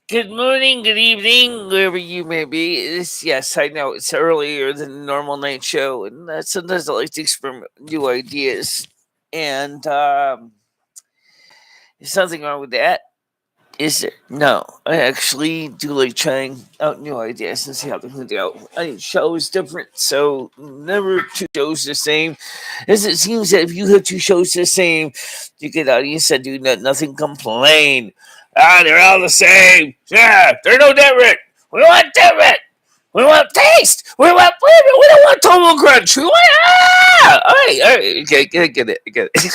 Good morning, good evening, wherever you may be. Yes, I know it's earlier than the normal night show, and sometimes I like to experiment with new ideas. And there's nothing wrong with that, is there? No, I actually do like trying out new ideas and see how they can go. I mean, show is different, so never two shows the same. As it seems that if you have two shows the same, you get audience that do nothing complain. They're all the same. Yeah, they're no different. We want different. We want taste. We don't want total crunch. We want all right. Okay, I get it. I get it.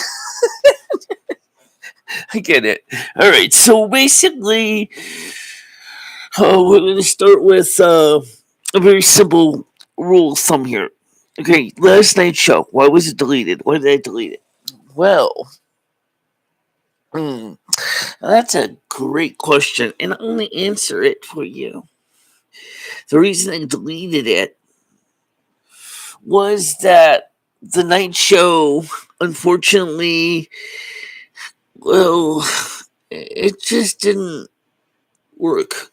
I get it. All right. So basically, we're going to start with a very simple rule of thumb here. Okay, last night's show. Why was it deleted? Why did I delete it? Well, hmm, that's a great question, and I'm going to answer it for you. The reason I deleted it was that the night show, unfortunately, well, it just didn't work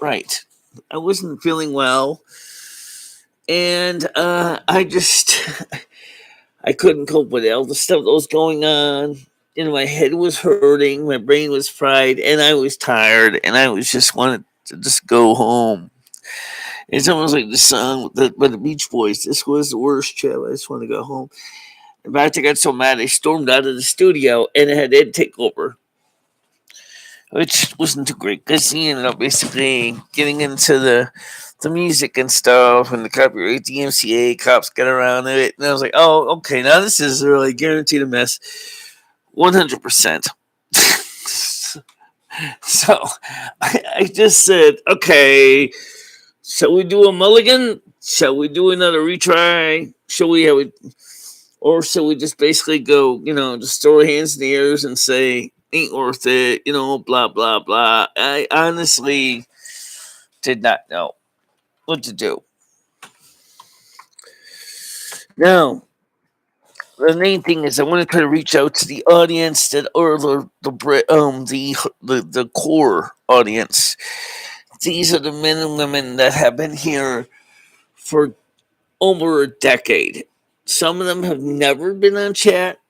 right. I wasn't feeling well, and I just I couldn't cope with it. All the stuff that was going on. My head was hurting, my brain was fried, and I was tired, and I was just wanted to just go home. It's almost like the song by the Beach Boys. This was the worst trip. I just want to go home. In fact, I got so mad I stormed out of the studio and I had Ed take over, which wasn't too great because he ended up basically getting into the music and stuff and the copyright, the MCA cops got around it, and I was like, oh, okay, now this is really guaranteed a mess, 100%. So I just said, okay, shall we do a mulligan? Shall we do another retry? Shall we have it? Or shall we just basically go, just throw our hands in the air and say, ain't worth it, blah, blah, blah. I honestly did not know what to do. Now, the main thing is I want to try to reach out to the audience that are the core audience. These are the men and women that have been here for over a decade. Some of them have never been on chat.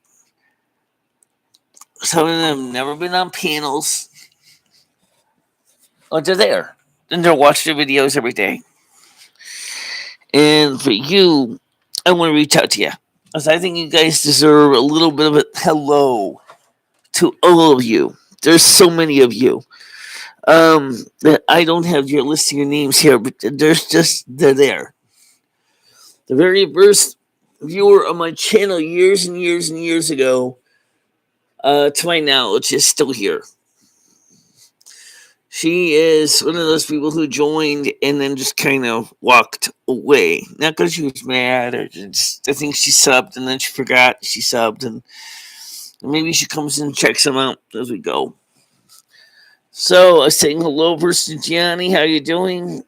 Some of them have never been on panels. But they're there. And they're watching the videos every day. And for you, I want to reach out to you. Because I think you guys deserve a little bit of a hello to all of you. There's so many of you. That I don't have your list of your names here, but they're there. The very first viewer on my channel years and years and years ago, to my knowledge, is still here. She is one of those people who joined and then just kind of walked away. Not because she was mad, or just, I think she subbed and then she forgot she subbed, and maybe she comes in and checks them out as we go. So I was saying hello first to Gianni. How you doing?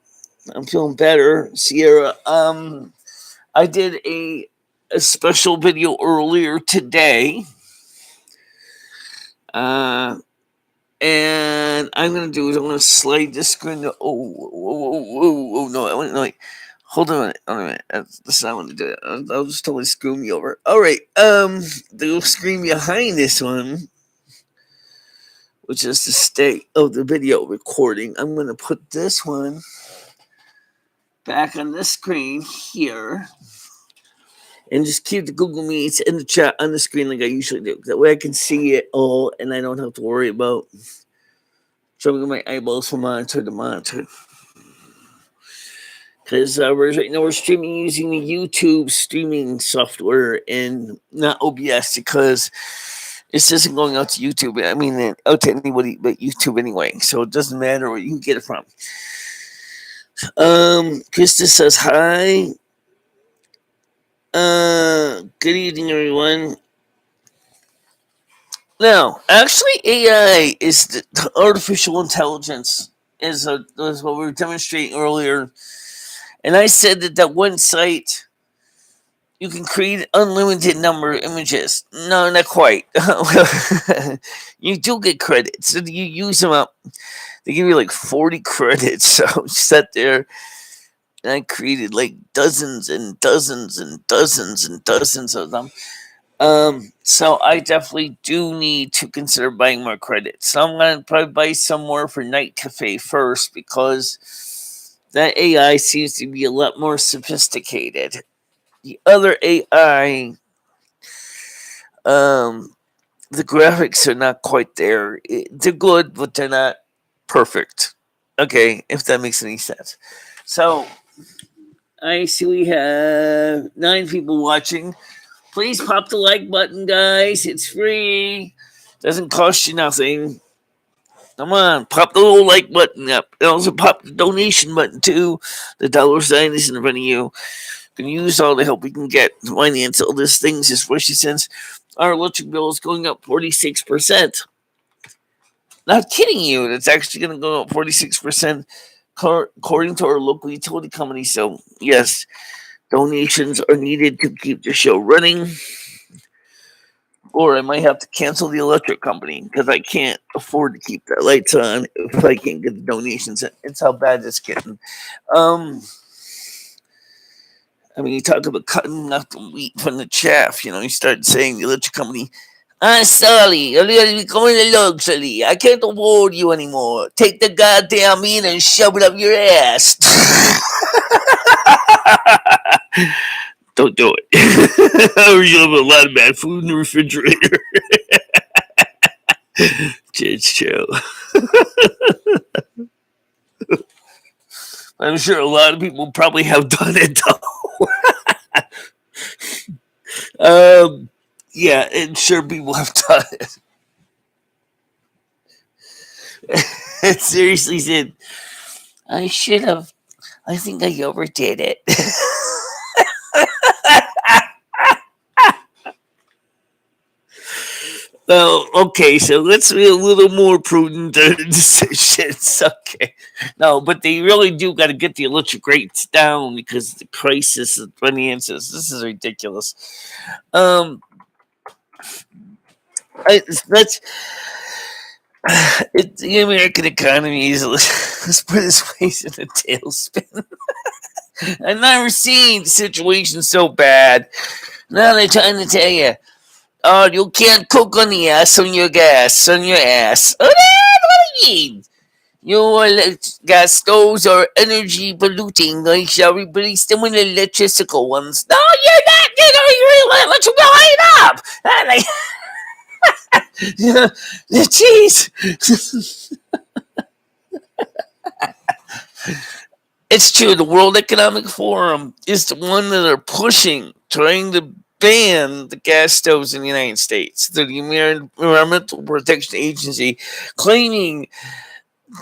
I'm feeling better. Sierra, I did a special video earlier today. And I'm gonna do is I'm gonna slide this screen to no, wait, hold on a minute. That's not what to do. I'll just totally screw me over. All right, the screen behind this one, which is the state of the video recording. I'm gonna put this one back on this screen here. And just keep the Google Meets and the chat on the screen like I usually do. That way I can see it all and I don't have to worry about showing my eyeballs from monitor to monitor. Because right now we're streaming using the YouTube streaming software and not OBS because this isn't going out to YouTube. I mean, out to anybody but YouTube anyway. So it doesn't matter where you can get it from. Krista says hi. Good evening, everyone. Now, actually, AI is the artificial intelligence, is what we were demonstrating earlier. And I said that one site you can create unlimited number of images. No, not quite. You do get credits. So you use them up. They give you like 40 credits. So you sat there and I created like dozens and dozens and dozens and dozens of them. So I definitely do need to consider buying more credits. So I'm gonna probably buy some more for Night Cafe first because that AI seems to be a lot more sophisticated. The other AI, um, the graphics are not quite there. They're good, but they're not perfect. Okay, if that makes any sense. So I see we have 9 people watching. Please pop the like button, guys. It's free. Doesn't cost you nothing. Come on, pop the little like button up. And also pop the donation button too. The $sign is in front of you. Can use all the help we can get to finance all these things, especially since our electric bill is going up 46%. Not kidding you. It's actually going to go up 46% according to our local utility company. So, yes, donations are needed to keep the show running. Or I might have to cancel the electric company because I can't afford to keep the lights on if I can't get the donations. It's how bad it's getting. Um, I mean, you talk about cutting up the wheat from the chaff. You start saying the electric company, "I'm sorry, you're becoming a luxury. I can't afford you anymore. Take the goddamn meat and shove it up your ass." Don't do it. Or you'll have a lot of bad food in the refrigerator. It's true. I'm sure a lot of people probably have done it though. Yeah, I'm sure people have done it. It seriously said, I should have. I think I overdid it. Oh, okay, so let's be a little more prudent decisions. Okay. No, but they really do got to get the electric rates down because the crisis of finances. This is ridiculous. Um, that's the American economy is let's put his face in a tailspin. I've never seen situations so bad. Now they're trying to tell you, oh, you can't cook on the ass on your gas on your ass. Oh, that's what I mean. Your gas stoves are energy polluting. I shall replace them with electrical ones. No, you're not. You know, you really let you go up. And jeez. It's true. The World Economic Forum is the one that are pushing, trying to ban the gas stoves in the United States. The Environmental Protection Agency claiming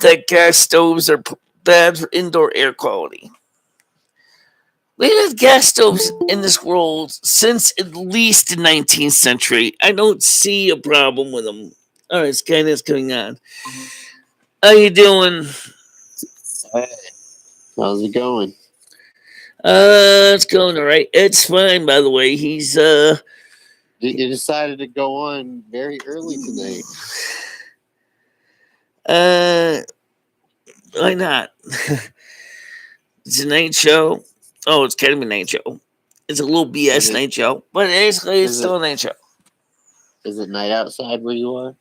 that gas stoves are bad for indoor air quality. We've had gas stoves in this world since at least the 19th century. I don't see a problem with them. All right, Skynet's coming on. How you doing? Hey, how's it going? It's going all right. It's fine, by the way. He's You decided to go on very early tonight. Why not? It's a night show. Oh, it's kind of a night show. It's a little BS night show, but basically it's still a night show. Is it night outside where you are?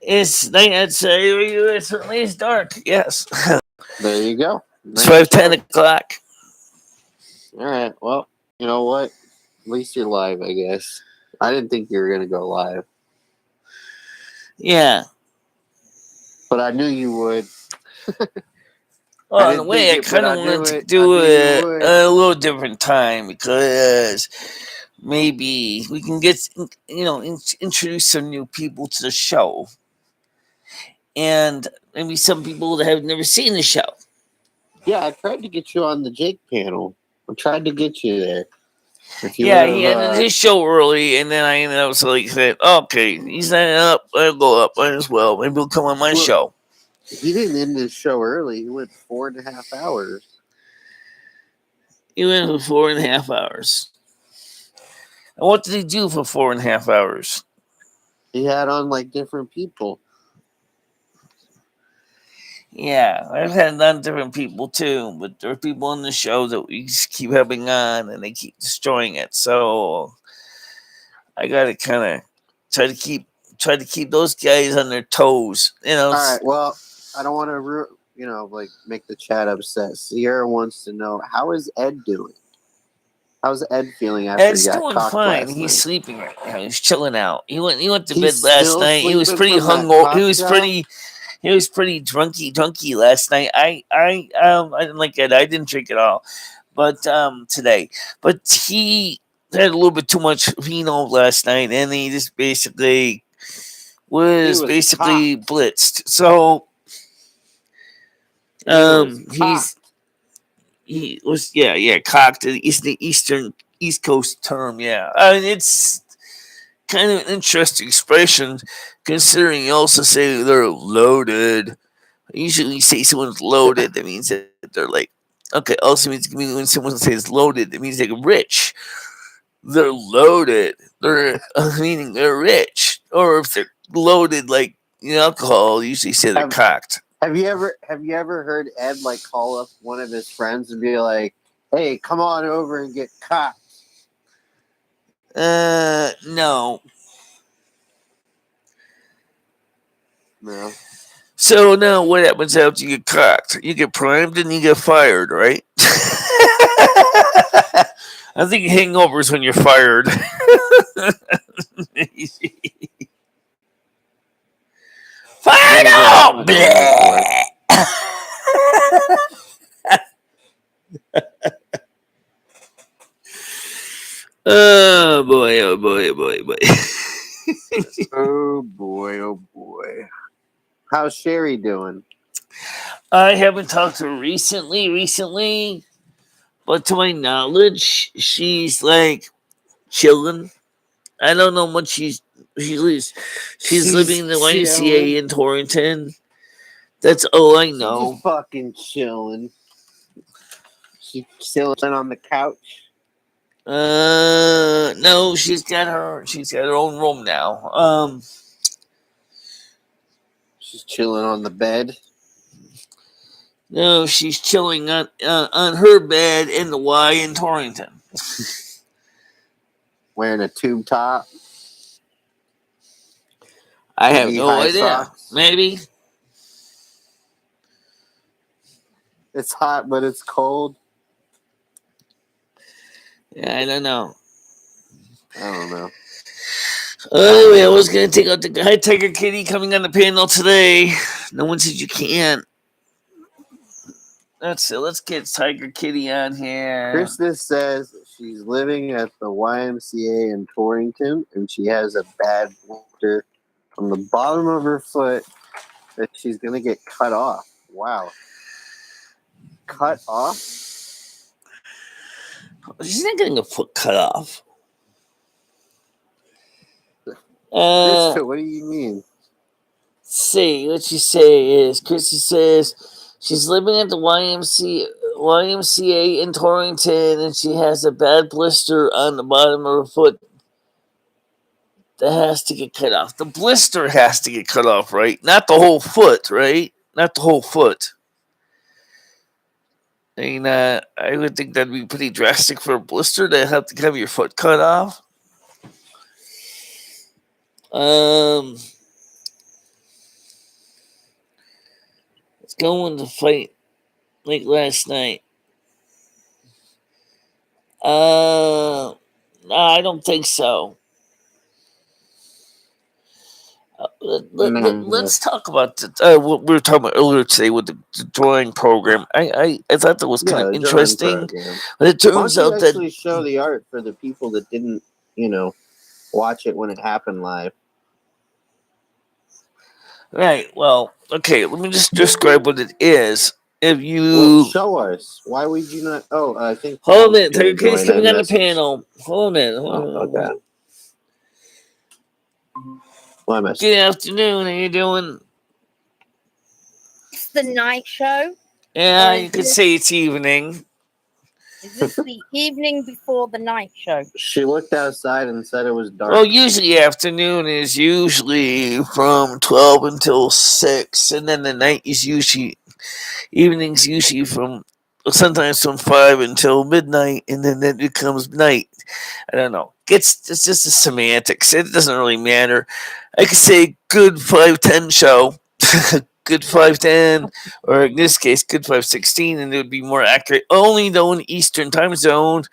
It's night outside where you are. It certainly is dark. Yes. There you go. It's 5:10 o'clock. All right. Well, you know what? At least you're live, I guess. I didn't think you were going to go live. Yeah. But I knew you would. Well, in a way, I kind of wanted to do it a little different time because maybe we can get, introduce some new people to the show. And maybe some people that have never seen the show. Yeah, I tried to get you on the Jake panel. I tried to get you there. He ended his show early, and then I ended up saying, okay, he's not up. I'll go up as well. Maybe he'll come on my show. He didn't end his show early. He went 4.5 hours. He went for 4.5 hours. And what did he do for 4.5 hours? He had on like different people. Yeah, I've had on different people too, but there are people on the show that we just keep having on and they keep destroying it. So I gotta kind of try to keep those guys on their toes. All right. Well, I don't want to, like make the chat upset. Sierra wants to know, how is Ed doing? How's Ed feeling after Ed's he got doing cocked fine. last He's night? sleeping right now. He's chilling out. He went to He's bed last still night. He was sleeping pretty from that hungover. cock job? He was pretty drunky last night. I didn't like it. I didn't drink at all, but today, but he had a little bit too much vino last night, and he just basically was basically cocked. blitzed. So Cocked. he was cocked. It's the East Coast term. Yeah, I mean it's kind of an interesting expression, considering you also say they're loaded. Usually, you say someone's loaded, that means that they're like, okay. Also means when someone says loaded, it means they're rich. They're loaded. They're meaning they're rich, or if they're loaded like alcohol, you usually say they're cocked. Have you ever heard Ed like call up one of his friends and be like, "Hey, come on over and get cocked"? No. No. So now what happens after you get cocked? You get primed and you get fired, right? I think hangovers when you're fired. Fired up! Oh boy, oh boy, oh boy, oh boy. Oh boy, oh boy. How's Sherry doing? I haven't talked to her recently, but to my knowledge, she's like chilling. I don't know what she's living in the YMCA in Torrington. That's all I know. She's just fucking chilling. She's chilling on the couch. No, she's got her own room now. She's chilling on the bed. No, she's chilling on her bed in the Y in Torrington. Wearing a tube top. I have no idea. Socks. Maybe. It's hot, but it's cold. Yeah, I don't know. Anyway, I was going to take out the Hi Tiger Kitty coming on the panel today. No one said you can't. That's it. Let's get Tiger Kitty on here. Krista says she's living at the YMCA in Torrington, and she has a bad blister from the bottom of her foot that she's going to get cut off. Wow. Cut off? She's not getting a foot cut off. Krista, what do you mean? See, what she say is, Krista says she's living at the YMCA in Torrington, and she has a bad blister on the bottom of her foot that has to get cut off. The blister has to get cut off, right? Not the whole foot, right? Not the whole foot. I mean, I would think that'd be pretty drastic for a blister to have to have your foot cut off. Let's go on to fight like last night. No, I don't think so. Let's talk about what we were talking about earlier today with the drawing program. I thought that was kind of interesting, but it turns out that actually show the art for the people that didn't, watch it when it happened live. Right. Well, okay. Let me just describe what it is. If you show us, why would you not? Oh, I think. Hold on a minute. Tiger Kitty's coming on the panel. Hold on a minute. Okay. Good afternoon. How you doing? It's the night show. Yeah, you could say it's evening. Is this the evening before the night show? She looked outside and said it was dark. Well, usually afternoon is usually from 12 until 6, and then the night is usually evenings usually from sometimes from 5 until midnight, and then it becomes night. I don't know. It's just the semantics. It doesn't really matter. I could say good 5:10 show, good 5:10, or in this case, good 5:16, and it would be more accurate. Only though in Eastern time zone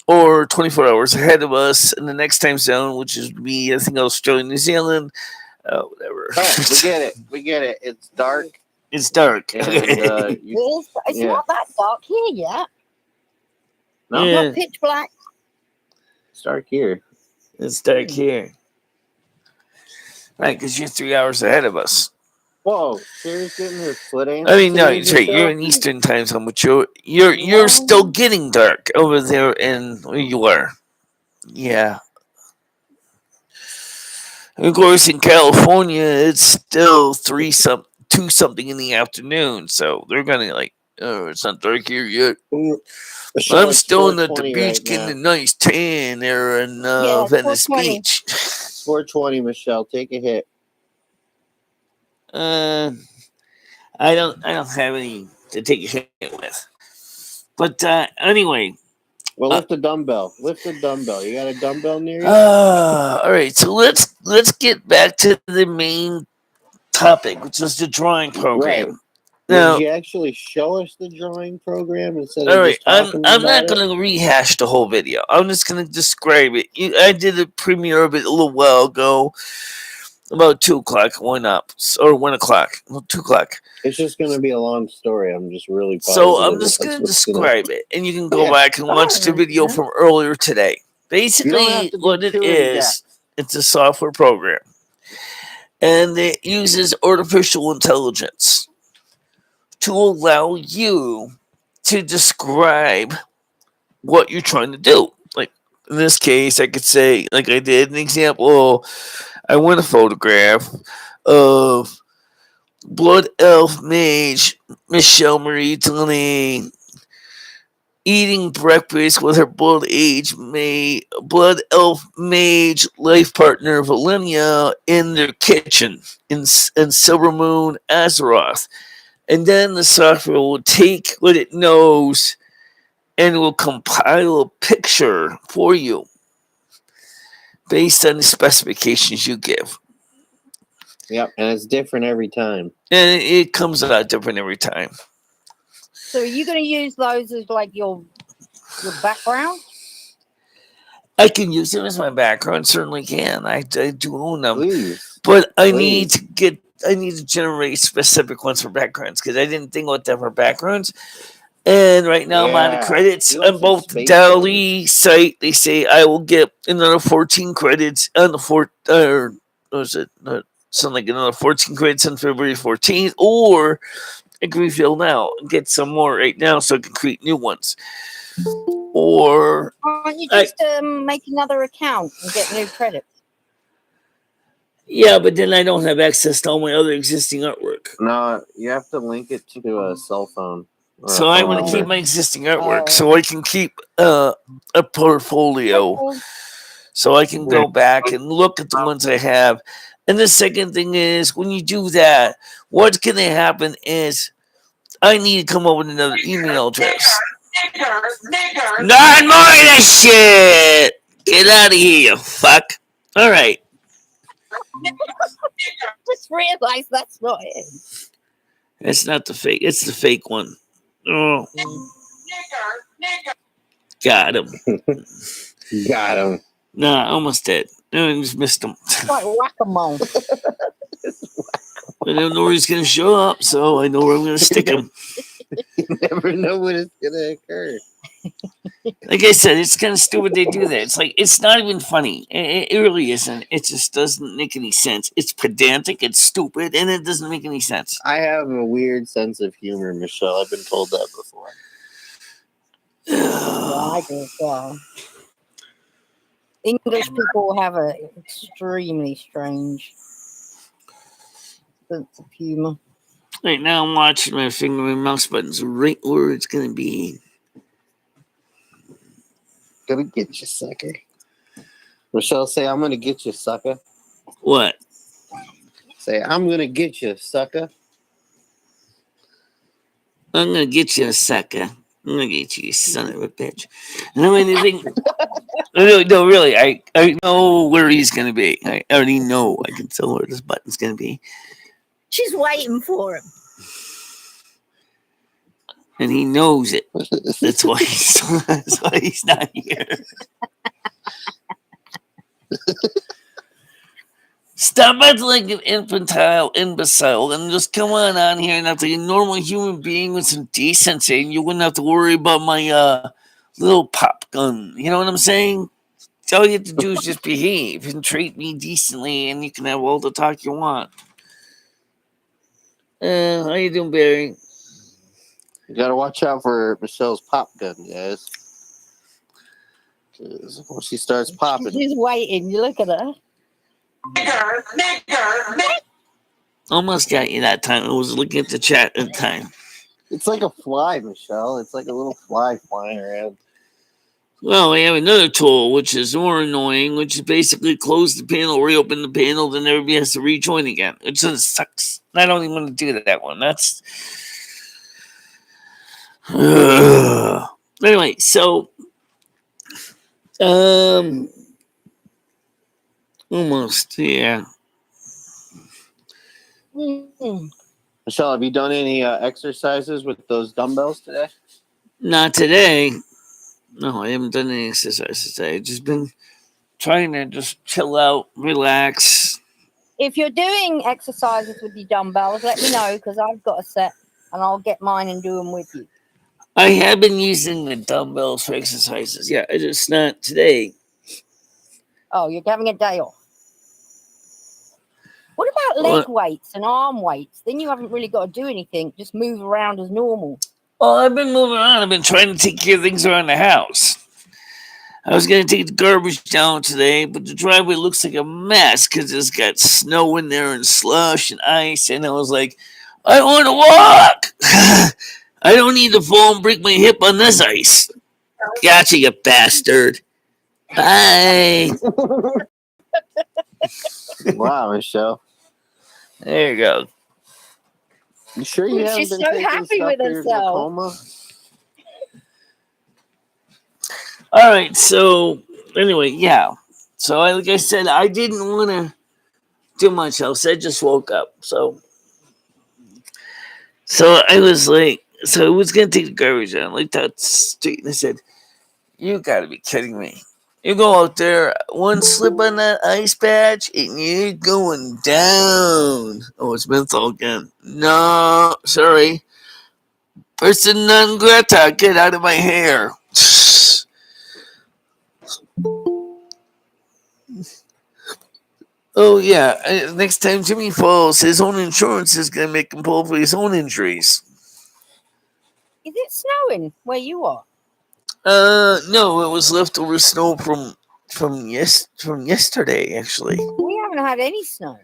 or 24 hours ahead of us in the next time zone, which is me, I think Australia, New Zealand, whatever. Oh, we get it. We get it. It's dark. It's dark. And, It's not that dark here yet. No, Yeah. Not pitch black. it's dark here. It's dark here. Right, because you're 3 hours ahead of us. Whoa, Sherry's getting her foot I mean, no, it's right. You're in Eastern time zone, but you're still getting dark over there in where you are. Yeah. And of course, in California, it's still 2 something in the afternoon, so they're gonna like, oh, it's not dark here yet. I'm still at the beach getting a nice tan there in Venice Beach. 420, Michelle, take a hit. I don't have any to take a hit with. But anyway. Well, lift a dumbbell. Lift a dumbbell. You got a dumbbell near you? All right, so let's get back to the main topic, which is the drawing program. Right. Now, did you actually show us the drawing program instead all of right, just talking I'm about not going to rehash the whole video. I'm just going to describe it. I did a premiere of it a little while ago, about 2 o'clock. Why not? Or 1 o'clock? Well, 2 o'clock. It's just going to be a long story. I'm just really positive. So I'm just going to describe it, and you can go back and watch the video from earlier today. Basically, what it is, it's a software program, and it uses artificial intelligence to allow you to describe what you're trying to do. Like in this case, I could say, like I did an example, I want a photograph of Blood Elf Mage MicheleMarieDalene eating breakfast with her Blood Elf Mage life partner Valenia in their kitchen in Silvermoon, Azeroth. And then the software will take what it knows and will compile a picture for you based on the specifications you give. Yep, and it's different every time. And it comes out different every time. So are you going to use those as like your background? I can use them as my background, certainly can. I do own them. Please. But I need to generate specific ones for backgrounds because I didn't think about them for backgrounds. And right now I'm on the credits on both the DALL-E site. They say I will get another 14 credits on the something like another 14 credits on February 14th, or I can refill now and get some more right now so I can create new ones. Or why don't you just make another account and get new credits? Yeah, but then I don't have access to all my other existing artwork. No, you have to link it to a cell phone. So I want to keep my existing artwork so I can keep a portfolio. So I can go back and look at the ones I have. And the second thing is, when you do that, what's going to happen is I need to come up with another email address. Not more of that shit! Get out of here, you fuck. All right. Just realized that's not it. It's not the fake. It's the fake one. Oh. Got him. Got him. Nah, almost dead. I just missed him. Like whack-a-mole. I don't know where he's going to show up, so I know where I'm going to stick him. You never know when it's going to occur. Like I said, it's kind of stupid they do that. It's like, it's not even funny. It really isn't. It just doesn't make any sense. It's pedantic, it's stupid, and it doesn't make any sense. I have a weird sense of humor, Michelle. I've been told that before. I do as well. English people have an extremely strange sense of humor. Right now, I'm watching my finger and mouse buttons right where it's going to be. Gonna get you, sucker. Michelle, say, I'm gonna get you, sucker. What? Say, I'm gonna get you, sucker. I'm gonna get you, sucker. I'm gonna get you, son of a bitch. And I mean, anything. No, really, I know where he's gonna be. I already know. I can tell where this button's gonna be. She's waiting for him. And he knows it. That's why he's not here. Stop acting like an infantile imbecile and just come on here and act like a normal human being with some decency, and you wouldn't have to worry about my little pop gun. You know what I'm saying? All you have to do is just behave and treat me decently, and you can have all the talk you want. How you doing, Barry? You gotta watch out for Michelle's pop gun, guys. Because when she starts popping, She's waiting. You look at her. Almost got you that time. I was looking at the chat at the time. it's like a fly, Michelle. It's like a little fly flying around. Well, we have another tool, which is more annoying, which is basically close the panel, reopen the panel, then everybody has to rejoin again. It just sucks. I don't even want to do that one. That's... Anyway, so... Almost, yeah. Mm-hmm. Michelle, have you done any exercises with those dumbbells today? Not today. No, I haven't done any exercises today. I've just been trying to just chill out, relax. If you're doing exercises with your dumbbells, let me know because I've got a set and I'll get mine and do them with you. I have been using the dumbbells for exercises. Yeah, I just not today. Oh, you're having a day off. What about leg weights and arm weights? Then you haven't really got to do anything. Just move around as normal. Well, I've been moving around. I've been trying to take care of things around the house. I was going to take the garbage down today, but the driveway looks like a mess because it's got snow in there and slush and ice. And I was like, I want to walk. I don't need to fall and break my hip on this ice. Gotcha, you bastard. Bye. Wow, Michelle. There you go. You sure you haven't She's been so taking happy stuff with for your herself. glaucoma? All right, so anyway, yeah. So like I said, I didn't want to do much else. I just woke up. So I was like, so I was going to take the garbage down, like that street. And I said, you got to be kidding me. You go out there, one slip on that ice patch, and you're going down. Oh, it's menthol again. No, sorry. Person non grata, get out of my hair. Oh, yeah. Next time Jimmy falls, his own insurance is going to make him pull for his own injuries. Is it snowing where you are? No, it was leftover snow from yesterday, actually. We haven't had any snow.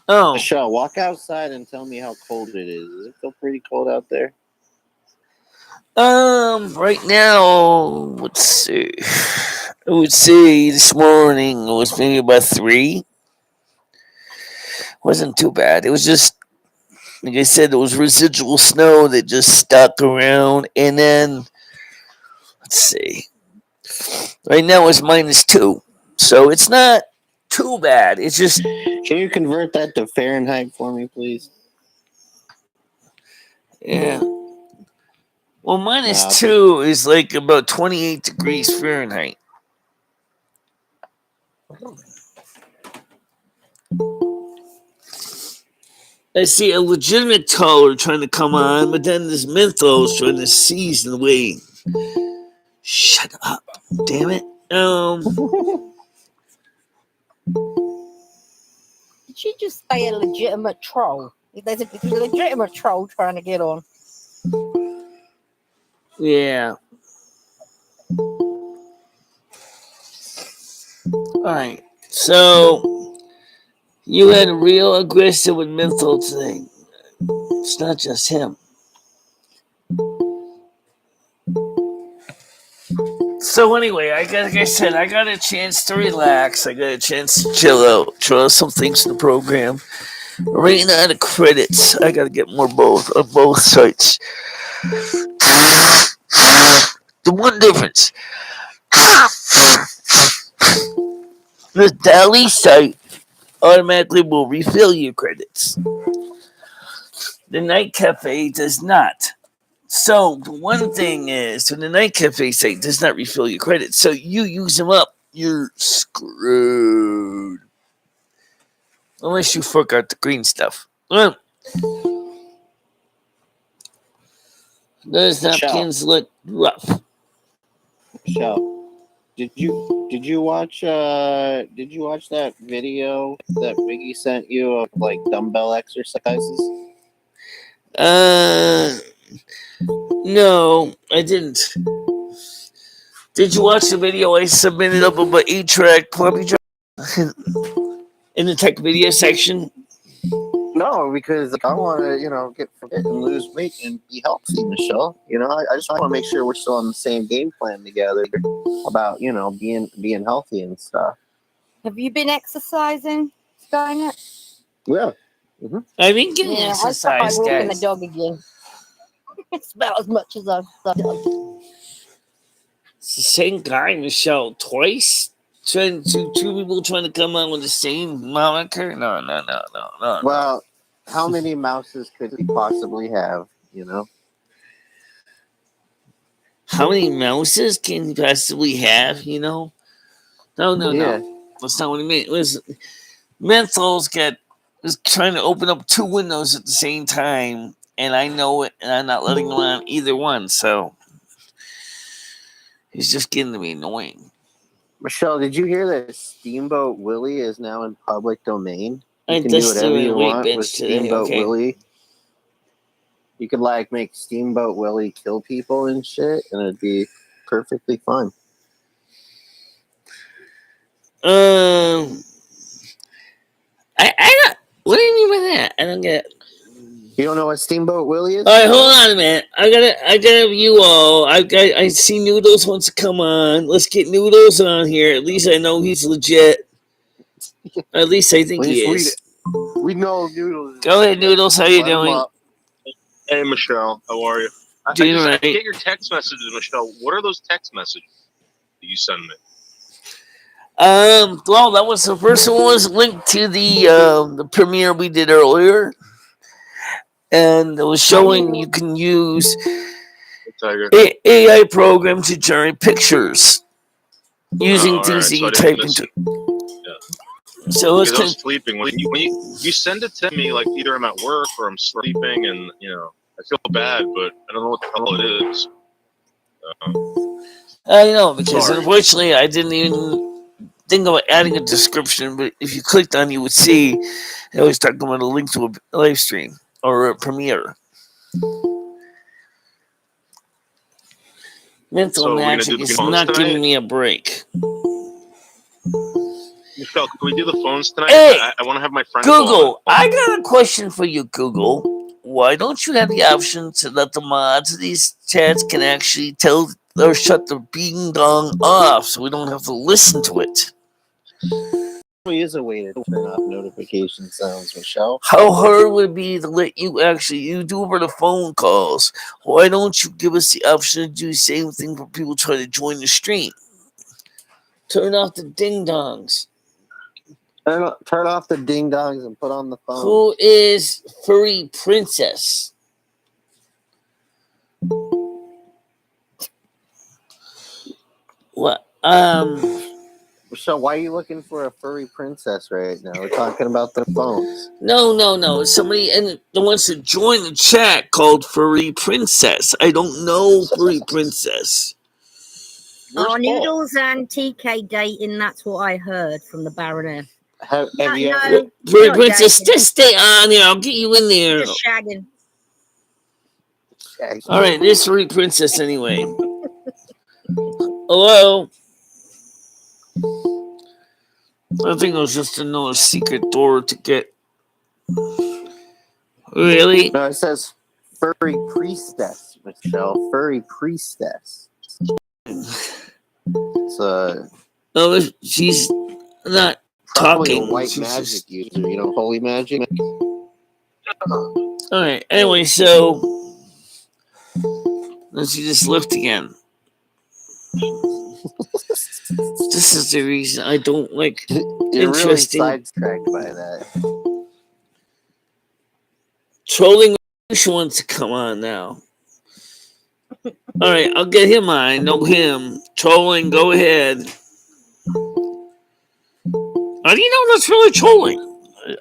Oh, Michelle, walk outside and tell me how cold it is. Does it feel pretty cold out there? right now, let's see. I would say this morning it was maybe about 3. Wasn't too bad. It was just, like I said, there was residual snow that just stuck around, and then let's see. Right now it's -2, so it's not too bad. It's just. Can you convert that to Fahrenheit for me, please? Yeah. Well, -2 is like about 28 degrees Fahrenheit. I see a legitimate taller trying to come on, but then this menthol is trying to seize the way. Shut up. Damn it. Did she just say a legitimate troll? There's a legitimate troll trying to get on. Yeah. Alright. So, you had a real aggressive with menthol today. It's not just him. So anyway, like I said, I got a chance to relax. I got a chance to chill out, try some things in the program. Ran out of credits. I got to get more both on both sites. The one difference, the Dali site automatically will refill your credits. The Night Cafe does not. So the one thing is, so the Night Cafe site does not refill your credits. So you use them up, you're screwed. Unless you forgot the green stuff. Well, those napkins look rough. Michelle, did you watch that video that Biggie sent you of like dumbbell exercises? No, I didn't. Did you watch the video I submitted up about 8-track puppy drive in the tech video section? No, because I want to, get fit and lose weight and be healthy, Michelle. I just want to make sure we're still on the same game plan together about, being healthy and stuff. Have you been exercising, Skynet? Yeah. Mm-hmm. I've been getting exercise, I started walking guys. the dog again. It's about as much as I've done. It's the same guy, Michelle, twice. Two people trying to come on with the same moniker. No. Well, how many mouses could he possibly have? How many mouses can he possibly have? No. That's not what I mean. Listen, Menthol's is trying to open up 2 windows at the same time, and I know it, and I'm not letting him on either one. So he's just getting to be annoying. Michelle, did you hear that Steamboat Willie is now in public domain? You can do whatever you want with Steamboat Willie. You could make Steamboat Willie kill people and shit, and it'd be perfectly fun. I don't. What do you mean by that? I don't get it. You don't know what Steamboat Willie is? All right, hold on a minute. I gotta you all. I see Noodles wants to come on. Let's get Noodles on here. At least I know he's legit. At least I think he is. We know Noodles. Go ahead, Noodles. How you doing? Hey, Michelle. How are you? I get your text messages, Michelle. What are those text messages that you send me? Well, that was the first one was linked to the premiere we did earlier, and it was showing you can use AI program to generate pictures using things that you type into. Yeah. So because I'm sleeping. When you send it to me, like either I'm at work or I'm sleeping, and I feel bad, but I don't know what the hell it is. I know, because unfortunately I didn't even think about adding a description, but if you clicked on, you would see I always talking about a link to a live stream or a premiere. Mental magic is not giving me a break. Michelle, can we do the phones tonight? Hey, I want to have my friend Google, I got a question for you, Google. Why don't you have the option to let the mods of these chats can actually tell or shut the bing dong off so we don't have to listen to it? There is a way to turn off notification sounds, Michelle. How hard would it be to let you do over the phone calls? Why don't you give us the option to do the same thing for people trying to join the stream? Turn off the ding dongs. Turn off the ding dongs and put on the phone. Who is Furry Princess? What? So why are you looking for a furry princess right now? We're talking about the phones. No. Somebody that wants to join the chat called Furry Princess. I don't know Furry Princess. Noodles and TK dating. That's what I heard from the Baroness. Have you ever? Furry Princess, just stay on there. I'll get you in there. Just shagging. All right, this Furry Princess anyway. Hello. I think it was just another secret door to get. Really? No, it says furry priestess, Michelle. Furry priestess. No, she's not probably talking. a white She's magic just... user. You know, holy magic. All right. Anyway, so then she just left again. This is the reason I don't like You're really interesting sidetracked by that. trolling. She wants to come on now. All right, I'll get him on. I know him. Trolling, go ahead. How do you know that's really trolling?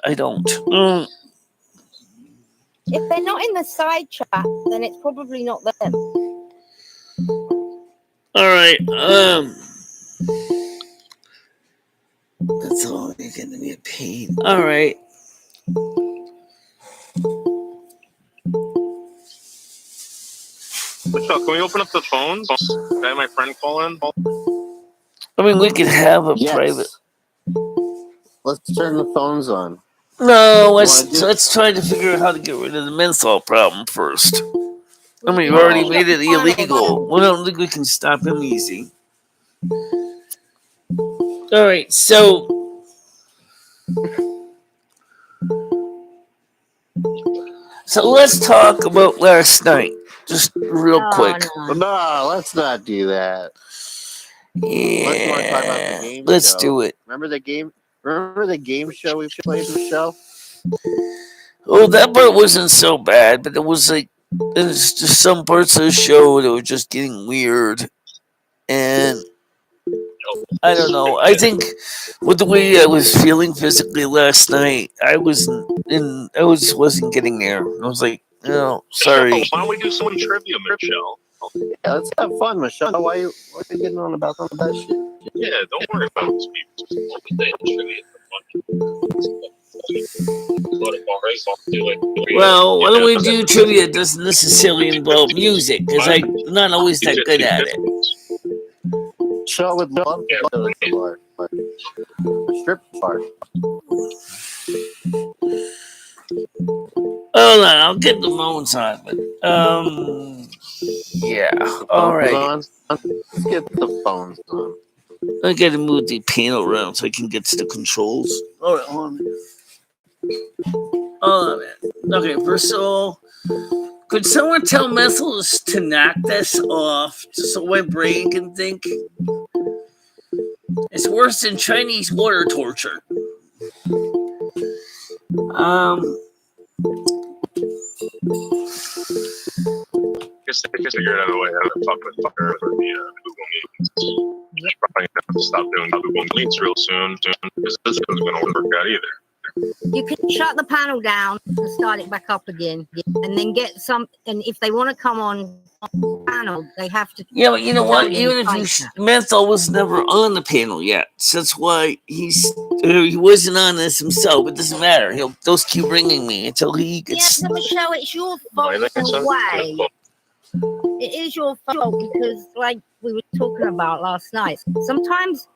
I don't. If they're not in the side chat, then it's probably not them. All right. That's all. You're going to be a pain. All right. Michelle, can we open up the phones? Can I have my friend call in? I mean, we could have a Yes. private. Let's turn the phones on. No, let's try to figure out how to get rid of the menthol problem first. I mean, we've already made it illegal. We don't think we can stop him easy. All right, so let's talk about last night, just real quick. No, let's not do that. Unless you want to talk about the Yeah, game let's show. do it. Remember the game show we played, Michelle? Oh, that part wasn't so bad, but it was just some parts of the show that were just getting weird, and I don't know. I think with the way I was feeling physically last night, I wasn't getting there. I was like, oh, sorry. Michelle, why don't we do some trivia, Michelle? Yeah, let's have fun, Michelle. Why are you getting on about that shit? Yeah, don't worry about these people. Well, why don't we do trivia? It doesn't necessarily involve music, because I'm not always that good at it. Michelle would love to go to the bar. A strip bar. Hold on, I'll get the phones on, but yeah. All right. Let's get the phones on. I gotta move the panel around so I can get to the controls. All right, hold on. Okay, first of all, could someone tell Methyls to knock this off so my brain can think? It's worse than Chinese water torture. I guess they figured out a way how to fuck with her for the Google Meets. She's probably gonna have to stop doing Google Meets real soon because this isn't gonna work out either. You can shut the panel down and start it back up again, and then get some. And if they want to come on the panel, they have to. Yeah, but you know what? Even if Menthol was never on the panel yet, so that's why he wasn't on this himself. It doesn't matter. He'll just keep ringing me until he gets. Yeah, Michelle, it's your fault in a way. It is your fault because, like we were talking about last night, sometimes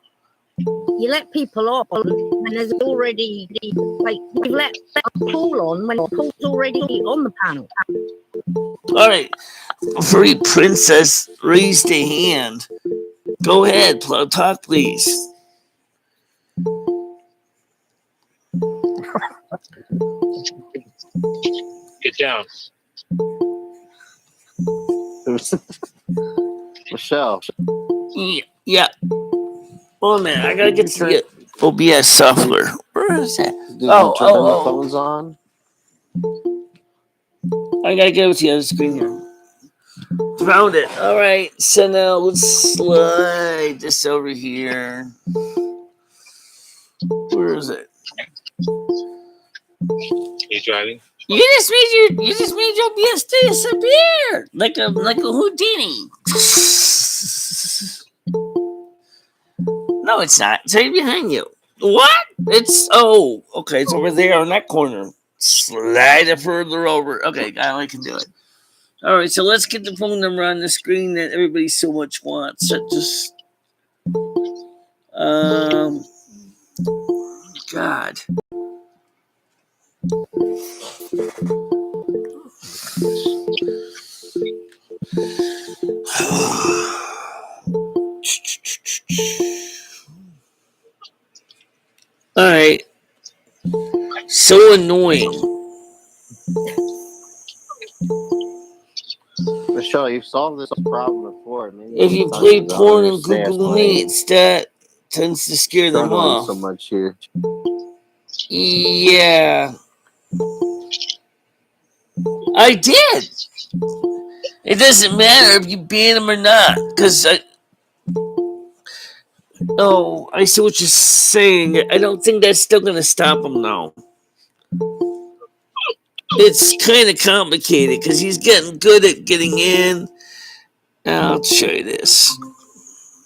you let people off and there's already like you've let a call on when the call's already on the panel. All right, Free Princess raised a hand. Go ahead, talk, please. Get down. Michelle. Yeah. Oh man, I gotta get to the OBS software. Where is that? Did you turn the phones on? I gotta go to the other screen here. Found it. All right. So now let's slide this over here. Where is it? You driving? You just made your OBS disappear like a Houdini. No, it's not. It's right behind you. What? It's okay. It's over there in that corner. Slide it further over. Okay, I can do it. All right, so let's get the phone number on the screen that everybody so much wants. So just God. So annoying. Michelle, you've solved this problem before. Maybe If you play porn in Google Meets, that tends to scare them struggling off. so much here. Yeah. I did. It doesn't matter if you ban them or not, because I see what you're saying. I don't think that's still going to stop him now. It's kind of complicated because he's getting good at getting in. I'll show you this.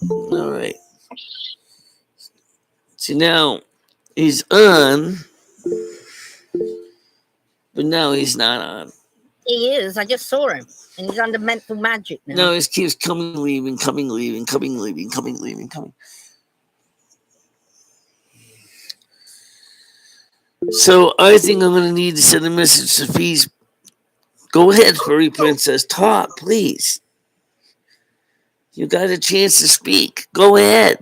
All right. See, now he's on, but now he's not on. He is. I just saw him. And he's under mental magic now. No, he keeps coming, leaving, coming, leaving, coming, leaving, coming, leaving, coming. So I think I'm going to need to send a message to Fees. Go ahead, furry princess. Talk, please. You got a chance to speak. Go ahead.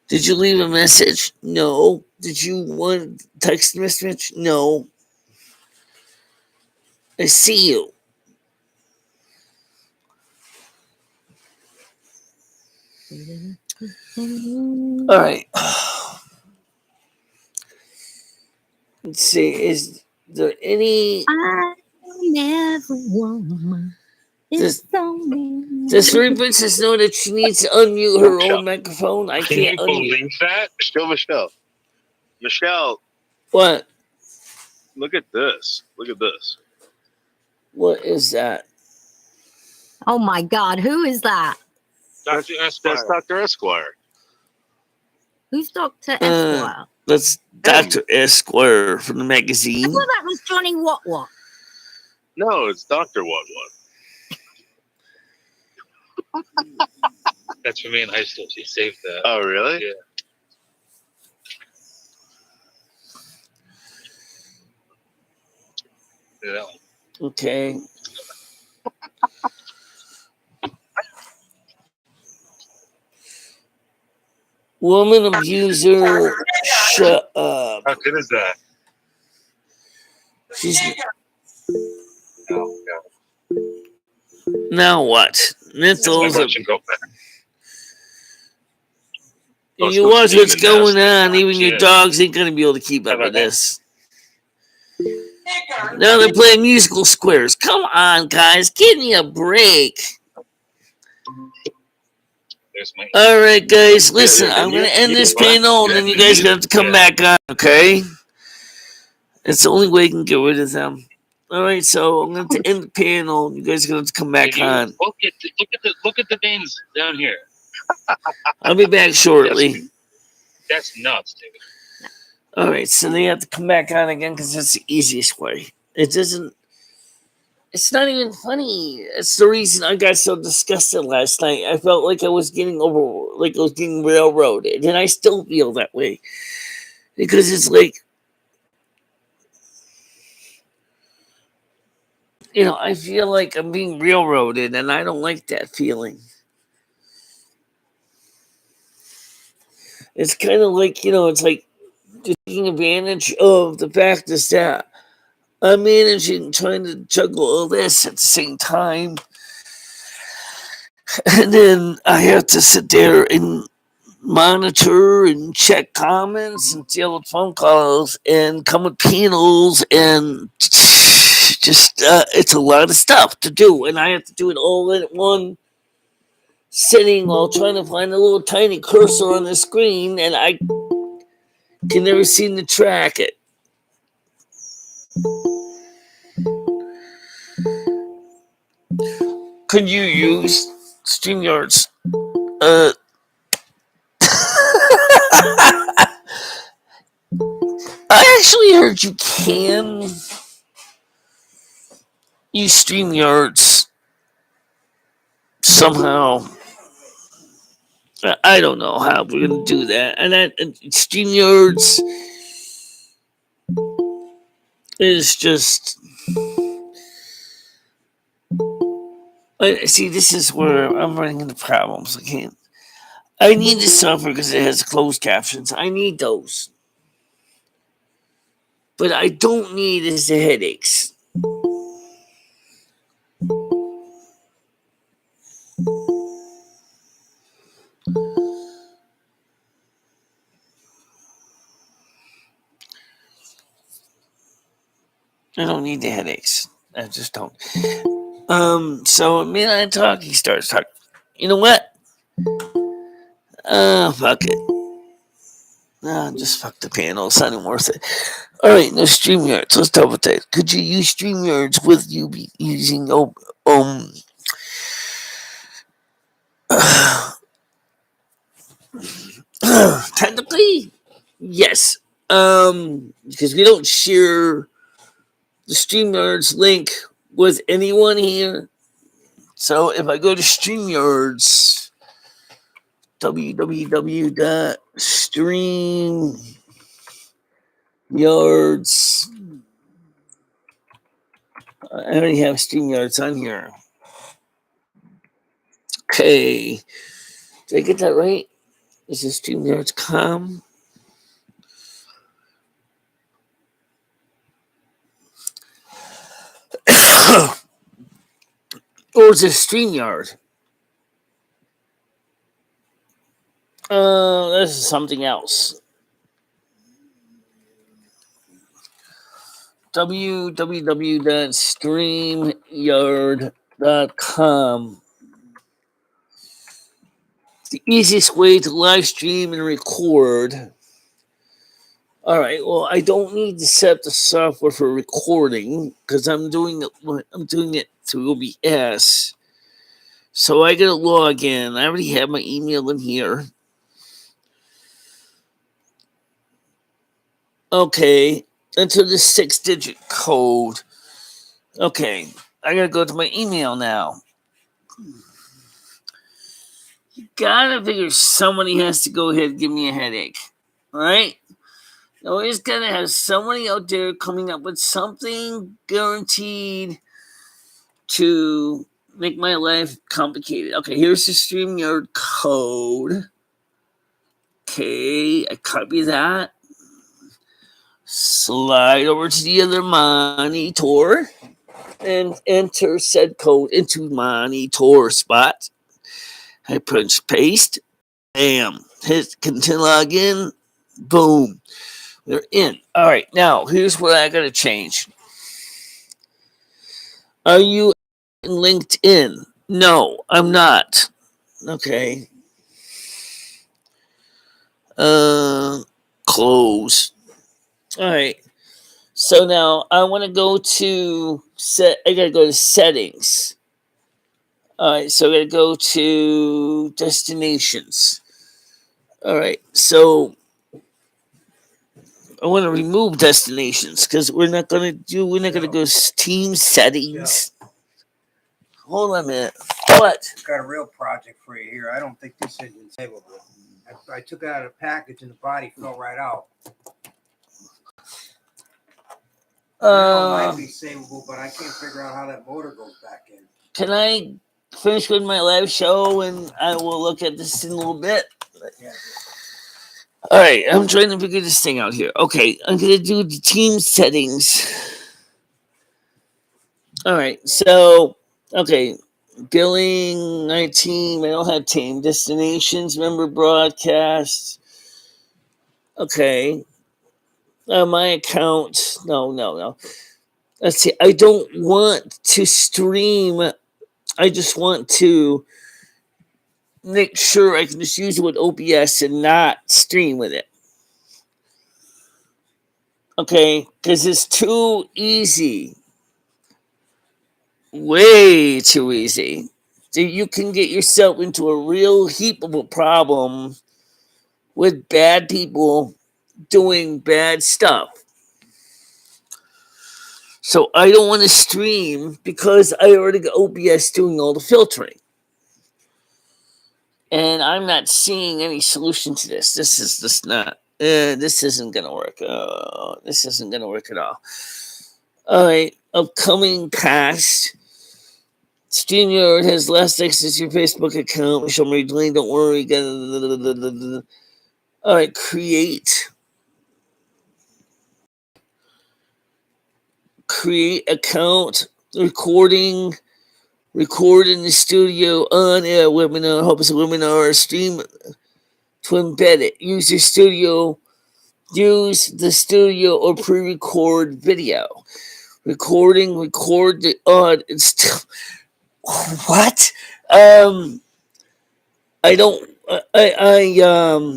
Did you leave a message? No. Did you want a text message? No. I see you. All right. Let's see. Is there any? I never won. Does Furry Princess know that she needs to unmute her own microphone? I can't unmute. Believe that? Michelle. What? Look at this. Look at this. What is that? Oh my God! Who is that? Dr. Esquire. That's Dr. Esquire. Who's Dr. Esquire? That's Dr. Esquire from the magazine. I thought that was Johnny What. No, it's Dr. What. That's for me in high school. She saved that. Oh, really? Yeah. Yeah. Okay. Woman abuser, shut up. How good is that? She's Oh, now what? Mental's watch him go back. you watch what's going on. Even your dogs ain't gonna be able to keep up with this. Now they're playing musical squares. Come on, guys, give me a break. All right, guys, listen. I'm gonna end this panel, and then you guys are gonna have to come back on. Okay? It's the only way you can get rid of them. All right, so I'm going to end the panel. You guys are going to come back on. Look at the names down here. I'll be back shortly. That's nuts, dude. All right, so they have to come back on again because that's the easiest way. It's not even funny. It's the reason I got so disgusted last night. I felt like I was getting railroaded, and I still feel that way because it's like, I feel like I'm being railroaded, and I don't like that feeling. It's kind of like, it's like taking advantage of the fact is that I'm managing, trying to juggle all this at the same time. And then I have to sit there and monitor and check comments and deal with phone calls and come with panels and just it's a lot of stuff to do, and I have to do it all in one sitting while trying to find a little tiny cursor on the screen, and I can never seem to track it. Could you use StreamYard's I actually heard you can use StreamYards somehow. I don't know how we're going to do that. And StreamYards is just... See, this is where I'm running into problems. I need this software because it has closed captions. I need those. but I don't need is the headaches. I don't need the headaches. I just don't. So Midnight Talking starts talking. You know what? Fuck it. Just fuck the panel. It's not even worth it. All right, no StreamYards. Let's talk about that. Could you use StreamYards with you using technically, yes. Because we don't share the StreamYards link with anyone here. So if I go to StreamYards, www.streamyards. I already have StreamYards on here. Okay. Did I get that right? Is this StreamYards.com? Or is it StreamYard? This is something else. www.streamyard.com. The easiest way to live stream and record. All right. Well, I don't need to set up the software for recording because I'm doing it through OBS. So I gotta log in. I already have my email in here. Okay. Enter the 6-digit code. Okay. I gotta go to my email now. You gotta figure somebody has to go ahead and give me a headache. All right? Always gotta have somebody out there coming up with something guaranteed to make my life complicated. Okay, here's the StreamYard code. Okay, I copy that. Slide over to the other monitor and enter said code into monitor spot. I punch paste. Bam. Hit continue login. Boom. They're in. All right, now here's what I gotta change. Are you in LinkedIn? No, I'm not. Okay. Close. All right. So now I want to go to I gotta go to settings. All right. So I gotta go to destinations. All right. So I want to remove destinations because we're not gonna go team settings. Yeah. Hold on a minute. What? Got a real project for you here. I don't think this engine's savable. I took it out of the package and the body fell right out. It might be savable, but I can't figure out how that motor goes back in. Can I finish with my live show and I will look at this in a little bit? Yeah. All right, I'm trying to figure this thing out here. Okay, I'm going to do the team settings. All right, so, okay, billing, my team, I don't have team. Destinations, member broadcasts. Okay. My account, no. Let's see, I don't want to stream. I just want to make sure I can just use it with OBS and not stream with it. Okay, because it's too easy. Way too easy. So you can get yourself into a real heap of a problem with bad people doing bad stuff. So I don't want to stream because I already got OBS doing all the filtering. And I'm not seeing any solution to this. This is just not. This isn't gonna work. This isn't gonna work at all. All right, upcoming past. StreamYard has last access to your Facebook account. MicheleMarieDalene, don't worry. All right, create. create account, record in the studio, on air webinar, hope it's a webinar, or stream to embed it. Use the studio or pre-record video. Record the odd. It's what? I don't. I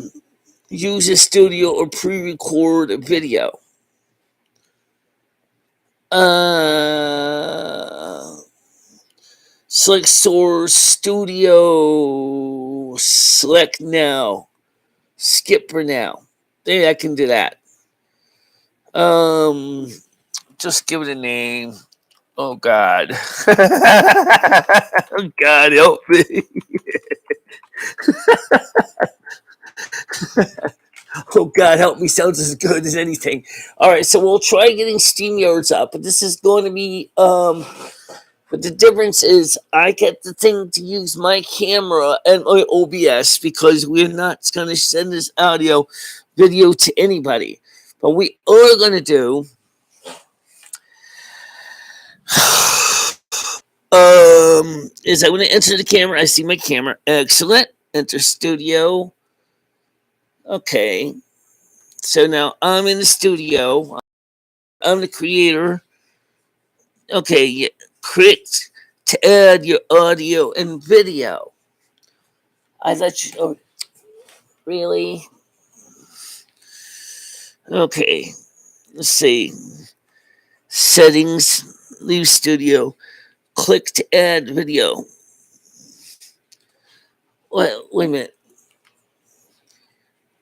use a studio or pre-record a video. Select source, studio, select now, skip for now. Maybe I can do that. Just give it a name. Oh God. Oh God, help me. Oh God, help me sounds as good as anything. All right, so we'll try getting StreamYards up, but this is going to be but the difference is I get the thing to use my camera and my OBS because we're not going to send this video to anybody. But we are going to do is I'm going to enter the camera. I see my camera. Excellent. Enter studio. Okay. So now I'm in the studio. I'm the creator. Okay. Yeah. Click to add your audio and video. I thought you. Oh, really? Okay. Let's see. Settings. Leave studio. Click to add video. Wait a minute.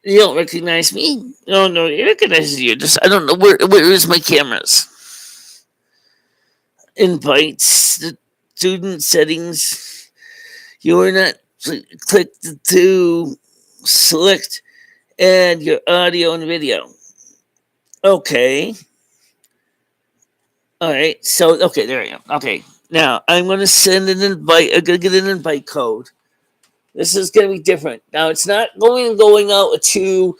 You don't recognize me? No, he recognizes you. Just I don't know where is my cameras. Invites, the student settings. You are not click to select add your audio and video. Okay. All right. So okay, there I am. Okay. Now I'm gonna send an invite. I'm gonna get an invite code. This is gonna be different. Now it's not going out to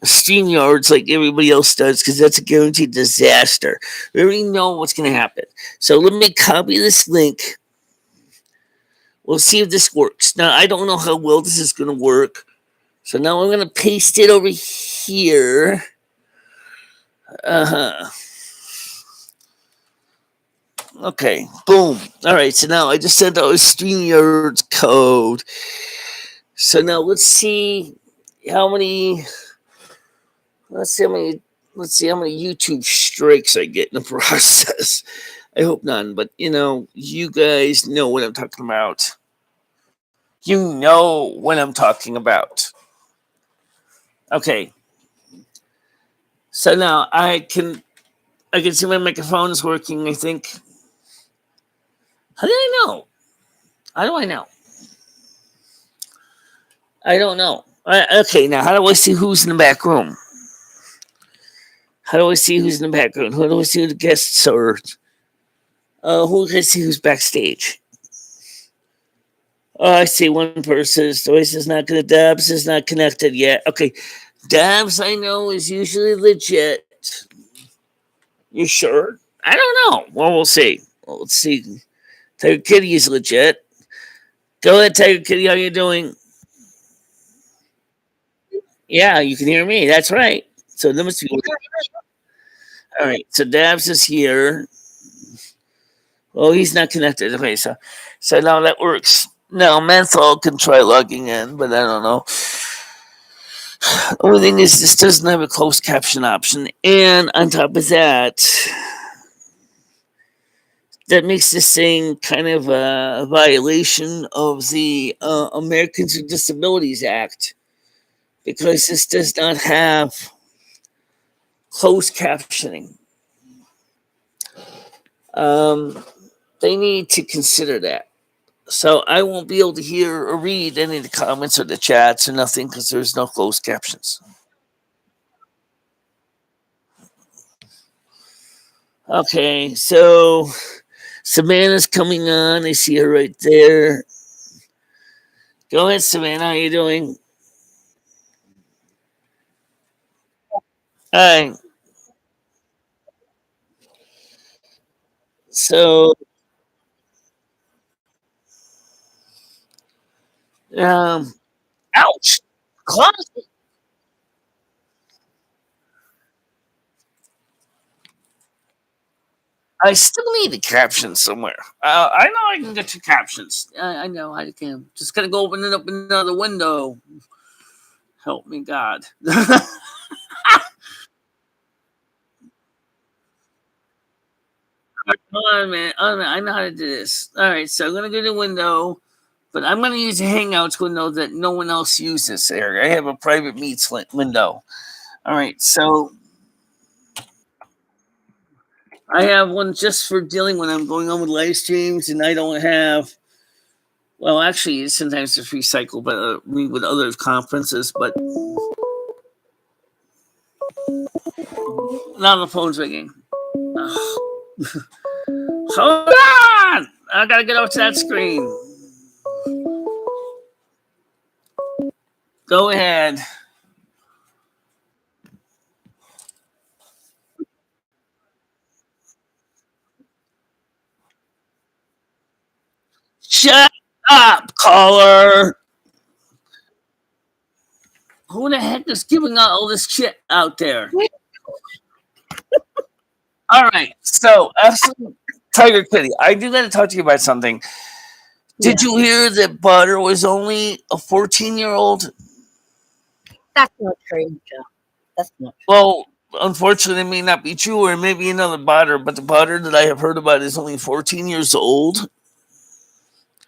StreamYards like everybody else does because that's a guaranteed disaster. We already know what's going to happen. So let me copy this link. We'll see if this works. Now, I don't know how well this is going to work. So now I'm going to paste it over here. Okay, boom. All right, so now I just sent out a StreamYards code. So now let's see how many YouTube strikes I get in the process. I hope none, but you guys know what I'm talking about. You know what I'm talking about. Okay. So now I can see my microphone is working, I think. How did I know? How do I know? I don't know. Okay, now how do I see who's in the back room? How do I see who's in the background? How do I see who the guests are? Who can I see who's backstage? Oh, I see one person. Joyce is not going to. Dabs is not connected yet. Okay, Dabs I know is usually legit. You sure? I don't know. Well, we'll see. Let's see. Tiger Kitty is legit. Go ahead, Tiger Kitty. How you doing? Yeah, you can hear me. That's right. So there must be. All right. So Dabs is here. Oh, he's not connected. Okay, so now that works. Now Menthol can try logging in, but I don't know. Only thing is, this doesn't have a closed caption option, and on top of that, that makes this thing kind of a violation of the Americans with Disabilities Act because this does not have closed captioning. They need to consider that. So I won't be able to hear or read any of the comments or the chats or nothing because there's no closed captions. Okay, so Savannah's coming on. I see her right there. Go ahead, Savannah. How you doing? Hi. So, um, ouch! Closet. I still need the captions somewhere. I know I can get your captions. I know I can. Just gotta go open it up in another window. Help me, God. Hold on a minute. Hold on a minute. I know how to do this. All right, so I'm gonna go to window, but I'm gonna use a Hangouts window that no one else uses. There, I have a private meets window. All right, so I have one just for dealing when I'm going on with live streams, and I don't have. Well, actually, sometimes it's recycled, but with other conferences. But now the phone's ringing. Ugh. Hold on! I gotta get off to that screen. Go ahead. Shut up, caller. Who the heck is giving out all this shit out there? All right, so absolute Tiger Kitty, I do got to talk to you about something. Did you hear that Butter was only a 14-year-old? That's not true, Joe. That's not true. Well, unfortunately, it may not be true, or maybe another Butter, but the Butter that I have heard about is only 14 years old.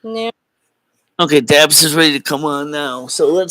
No. Okay, Dabs is ready to come on now, so let's